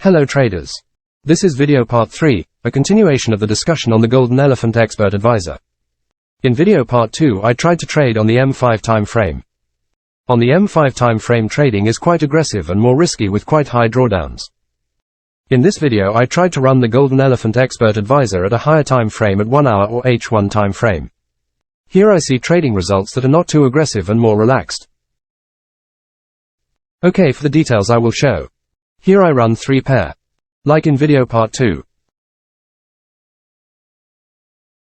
Hello traders. This is video part 3, a continuation of the discussion on the Golden Elephant Expert Advisor. In video part 2 I tried to trade on the M5 time frame. On the M5 time frame trading is quite aggressive and more risky with quite high drawdowns. In this video I tried to run the Golden Elephant Expert Advisor at a higher time frame at 1 hour or H1 time frame. Here I see trading results that are not too aggressive and more relaxed. Okay, for the details I will show. Here I run 3 pair. Like in video part 2.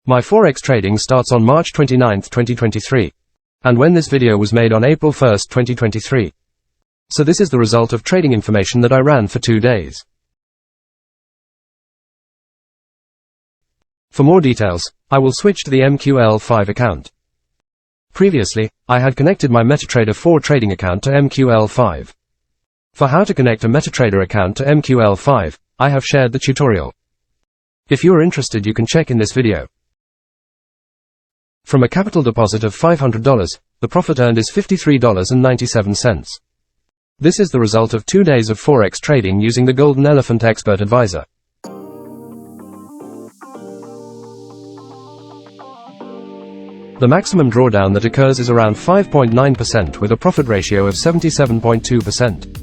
My Forex trading starts on March 29, 2023. And when this video was made on April 1, 2023. So this is the result of trading information that I ran for 2 days. For more details, I will switch to the MQL5 account. Previously, I had connected my MetaTrader 4 trading account to MQL5. For how to connect a MetaTrader account to MQL5, I have shared the tutorial. If you are interested, you can check in this video. From a capital deposit of $500, the profit earned is $53.97. This is the result of 2 days of Forex trading using the Golden Elephant Expert Advisor. The maximum drawdown that occurs is around 5.9% with a profit ratio of 77.2%.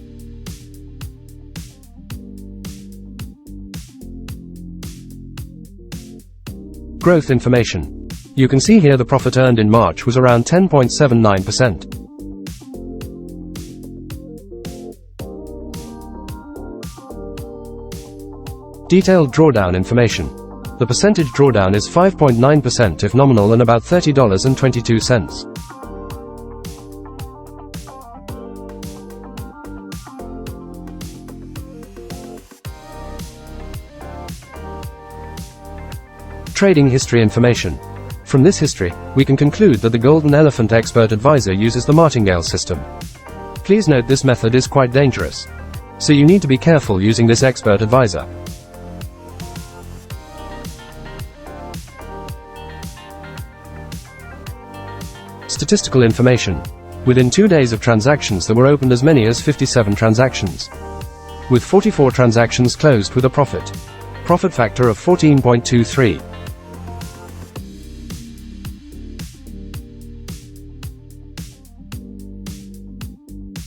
Growth information. You can see here the profit earned in March was around 10.79%. Detailed drawdown information. The percentage drawdown is 5.9% if nominal and about $30.22. Trading history information. From this history, we can conclude that the Golden Elephant Expert Advisor uses the martingale system. Please note this method is quite dangerous. So you need to be careful using this expert advisor. Statistical information. Within 2 days of transactions there were opened as many as 57 transactions. With 44 transactions closed with a profit. Profit factor of 14.23.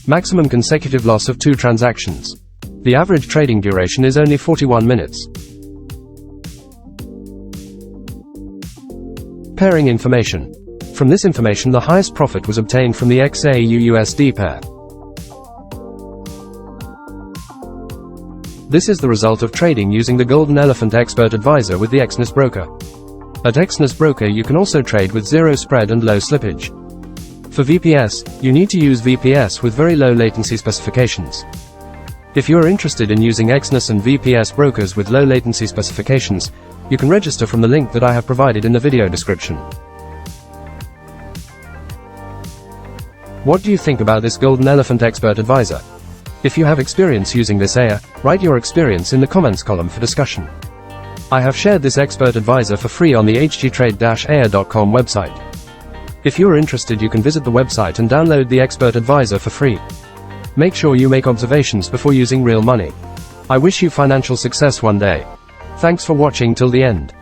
Maximum consecutive loss of 2 transactions. The average trading duration is only 41 minutes. Pairing information. From this information the highest profit was obtained from the XAU-USD pair. This is the result of trading using the Golden Elephant Expert Advisor with the Exness broker. At Exness broker you can also trade with zero spread and low slippage. For VPS, you need to use VPS with very low latency specifications. If you are interested in using Exness and VPS brokers with low latency specifications, you can register from the link that I have provided in the video description. What do you think about this Golden Elephant Expert Advisor? If you have experience using this AI, write your experience in the comments column for discussion. I have shared this expert advisor for free on the hgtrade-ai.com website. If you are interested you can visit the website and download the expert advisor for free. Make sure you make observations before using real money. I wish you financial success one day. Thanks for watching till the end.